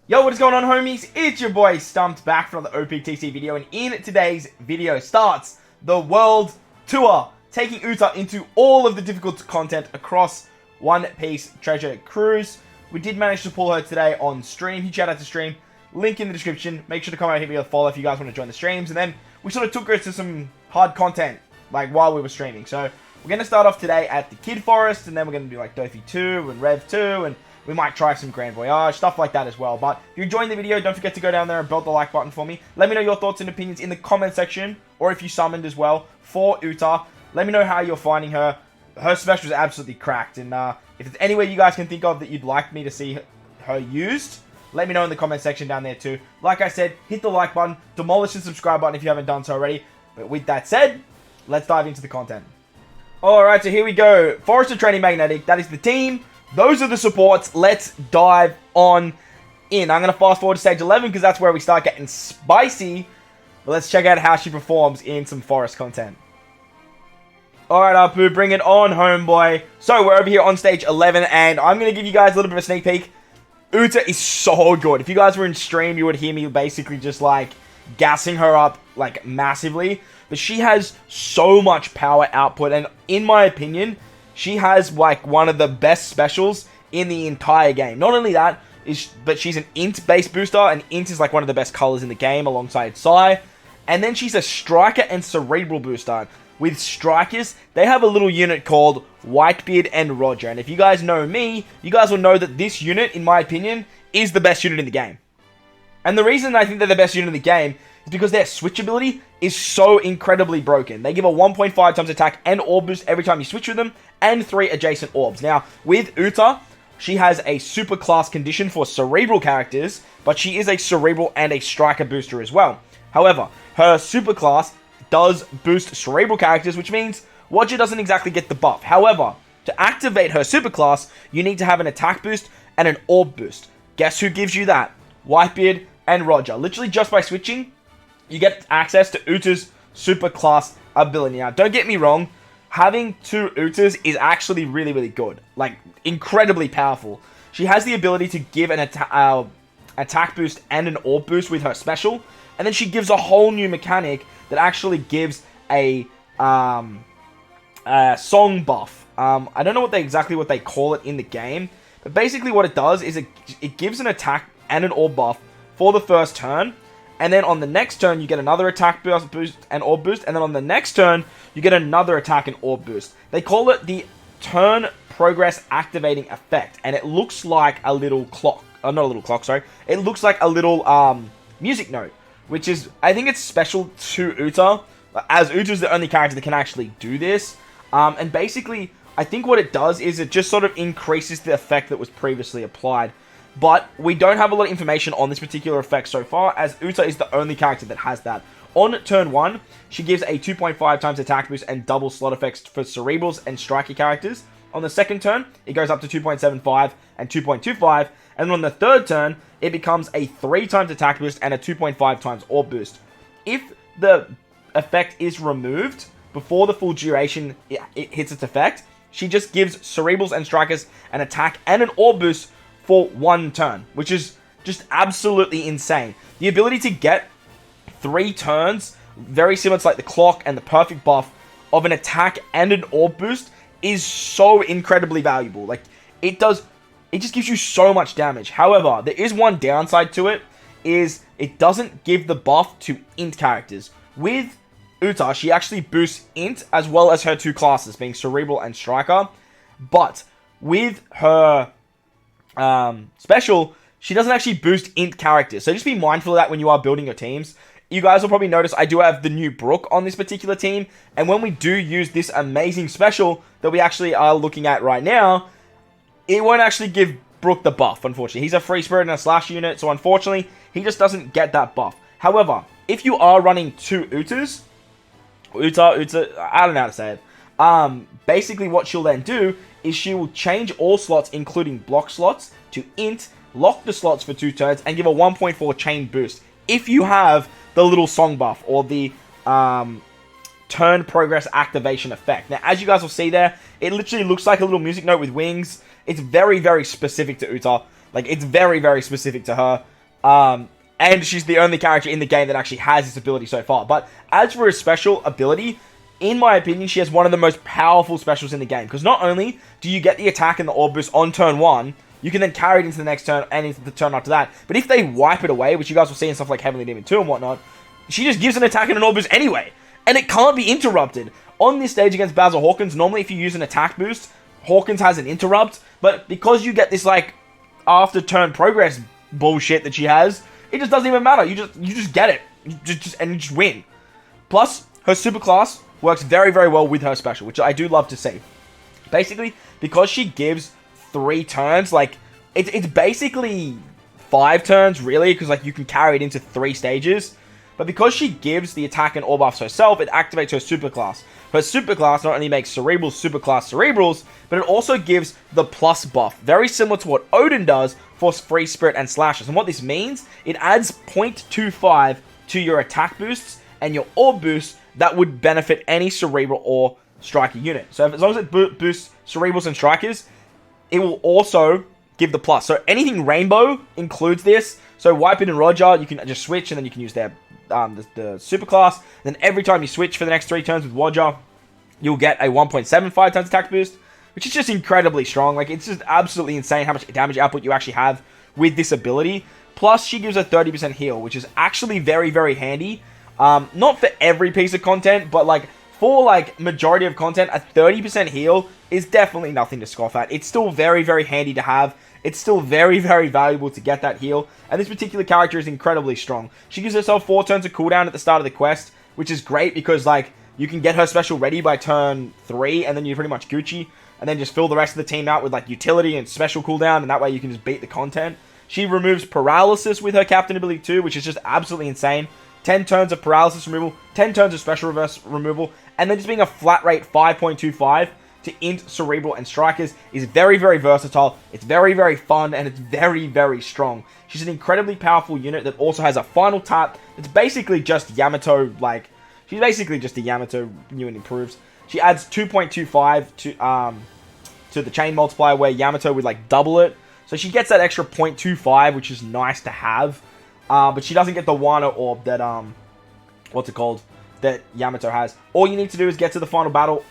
Yo, what is going on, homies? It's your boy Stumped back from the OPTC video, and in today's video starts the World Tour, taking Uta into all of the difficult content across One Piece Treasure Cruise. We did manage to pull her today on stream. Huge shout out to stream. Link in the description. Make sure to come out and hit me with a follow if you guys want to join the streams. And then we sort of took her to some hard content, like while we were streaming. So we're going to start off today at the Kid Forest, and then we're going to do like Dofi 2 and Rev 2, and we might try some Grand Voyage, stuff like that as well. But if you're enjoying the video, don't forget to go down there and belt the like button for me. Let me know your thoughts and opinions in the comment section, or if you summoned as well for Uta. Let me know how you're finding her. Her special is absolutely cracked, and if there's any way you guys can think of that you'd like me to see her used, let me know in the comment section down there too. Like I said, hit the like button, demolish the subscribe button if you haven't done so already. But with that said, let's dive into the content. Alright, so here we go. Forest of Training Magnetic, that is the team. Those are the supports. Let's dive on in. I'm going to fast forward to stage 11 because that's where we start getting spicy. But let's check out how she performs in some forest content. Alright, Apu, bring it on, homeboy. So, we're over here on stage 11, and I'm going to give you guys a little bit of a sneak peek. Uta is so good. If you guys were in stream, you would hear me basically just, like, gassing her up, like, massively. But she has so much power output, and in my opinion, she has, like, one of the best specials in the entire game. Not only that, but she's an int-based booster, and int is, like, one of the best colors in the game alongside Sai. And then she's a striker and cerebral booster. With strikers, they have a little unit called Whitebeard and Roger. And if you guys know me, you guys will know that this unit, in my opinion, is the best unit in the game. And the reason I think they're the best unit in the game is because their switch ability is so incredibly broken. They give a 1.5 times attack and orb boost every time you switch with them, and 3 adjacent orbs. Now, with Uta, she has a super class condition for cerebral characters, but she is a cerebral and a striker booster as well. However, her super class does boost cerebral characters, which means Roger doesn't exactly get the buff. However, to activate her super class, you need to have an attack boost and an orb boost. Guess who gives you that? Whitebeard and Roger. Literally just by switching, you get access to Uta's super class ability. Now, don't get me wrong, having 2 Utas is actually really, really good. Like, incredibly powerful. She has the ability to give an attack boost and an orb boost with her special, and then she gives a whole new mechanic that actually gives a song buff. I don't know exactly what they call it in the game, but basically what it does is it gives an attack and an orb buff for the first turn, and then on the next turn you get another attack boost and orb boost, and then on the next turn you get another attack and orb boost. They call it the turn progress activating effect, and it looks like a little clock. Not a little clock, sorry. It looks like a little music note, which is, I think it's special to Uta, as Uta's the only character that can actually do this. And basically, I think what it does is it just sort of increases the effect that was previously applied. But we don't have a lot of information on this particular effect so far, as Uta is the only character that has that. On turn 1, she gives a 2.5 times attack boost and double slot effects for cerebrals and striker characters. On the second turn, it goes up to 2.75 and 2.25. And on the third turn, it becomes a 3 times attack boost and a 2.5 times orb boost. If the effect is removed before the full duration it hits its effect, she just gives cerebrals and strikers an attack and an orb boost for 1 turn, which is just absolutely insane. The ability to get 3 turns, very similar to like the clock and the perfect buff of an attack and an orb boost, is so incredibly valuable. Like, it just gives you so much damage. However, there is one downside to it, is it doesn't give the buff to int characters. With Uta, she actually boosts int as well as her 2 classes, being cerebral and striker. But with her special, she doesn't actually boost int characters. So just be mindful of that when you are building your teams. You guys will probably notice I do have the new Brook on this particular team. And when we do use this amazing special that we actually are looking at right now, it won't actually give Brook the buff, unfortunately. He's a free spirit and a slash unit, so unfortunately, he just doesn't get that buff. However, if you are running 2 Utas, Uta, I don't know how to say it. Basically what she'll then do is she will change all slots, including block slots, to int, lock the slots for 2 turns, and give a 1.4 chain boost. If you have the little song buff, or the turn progress activation effect. Now, as you guys will see there, it literally looks like a little music note with wings. It's very, very specific to Uta. Like, it's very, very specific to her. And she's the only character in the game that actually has this ability so far. But as for her special ability, in my opinion, she has one of the most powerful specials in the game. Because not only do you get the attack and the orb boost on turn 1, you can then carry it into the next turn and into the turn after that. But if they wipe it away, which you guys will see in stuff like Heavenly Demon 2 and whatnot, she just gives an attack and an orb boost anyway. And it can't be interrupted. On this stage against Basil Hawkins, normally if you use an attack boost, Hawkins has an interrupt. But because you get this, like, after turn progress bullshit that she has, it just doesn't even matter. You just get it. You just win. Plus, her super class works very, very well with her special, which I do love to see. Basically, because she gives 3 turns, like, it's basically 5 turns, really, because, like, you can carry it into 3 stages. But because she gives the attack and orb buffs herself, it activates her super class. Her super class not only makes Cerebrals super class Cerebrals, but it also gives the plus buff, very similar to what Odin does for Free Spirit and Slashes. And what this means, it adds 0.25 to your attack boosts and your orb boosts that would benefit any Cerebral or Striker unit. So as long as it boosts Cerebrals and Strikers, it will also give the plus. So anything Rainbow includes this. So Whitebeard and Roger, you can just switch and then you can use their the super class. Then every time you switch for the next 3 turns with Roger, you'll get a 1.75 times attack boost, which is just incredibly strong. Like, it's just absolutely insane how much damage output you actually have with this ability. Plus, she gives a 30% heal, which is actually very, very handy. Not for every piece of content, but, like, for, like, majority of content, a 30% heal is definitely nothing to scoff at. It's still very, very handy to have. It's still very, very valuable to get that heal. And this particular character is incredibly strong. She gives herself 4 turns of cooldown at the start of the quest, which is great because, like, you can get her special ready by turn 3, and then you're pretty much Gucci. And then just fill the rest of the team out with, like, utility and special cooldown, and that way you can just beat the content. She removes paralysis with her captain ability too, which is just absolutely insane. 10 turns of paralysis removal, 10 turns of special reverse removal, and then just being a flat rate 5.25 to int, Cerebral, and Strikers is very, very versatile. It's very, very fun, and it's very, very strong. She's an incredibly powerful unit that also has a final tap. It's basically just Yamato, like, she's basically just a Yamato new and improves. She adds 2.25 to the chain multiplier, where Yamato would, like, double it. So she gets that extra 0.25, which is nice to have. But she doesn't get the Wano orb that, what's it called? That Yamato has. All you need to do is get to the final battle,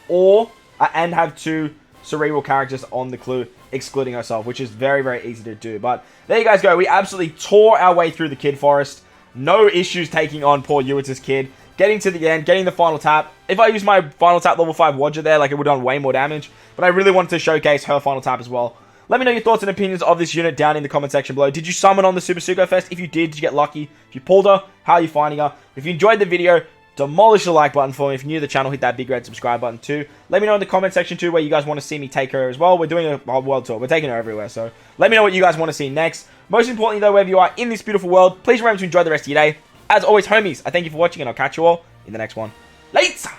and have 2 Cerebral characters on the clue, excluding herself, which is very, very easy to do. But there you guys go. We absolutely tore our way through the Kid Forest. No issues taking on poor Yuita's kid. Getting to the end, getting the final tap. If I used my final tap level 5 Roger there, like, it would have done way more damage. But I really wanted to showcase her final tap as well. Let me know your thoughts and opinions of this unit down in the comment section below. Did you summon on the Super Suko Fest? If you did you get lucky? If you pulled her, how are you finding her? If you enjoyed the video, demolish the like button for me. If you're new to the channel, hit that big red subscribe button too. Let me know in the comment section too where you guys want to see me take her as well. We're doing a world tour. We're taking her everywhere. So let me know what you guys want to see next. Most importantly though, wherever you are in this beautiful world, please remember to enjoy the rest of your day. As always, homies, I thank you for watching and I'll catch you all in the next one. Later!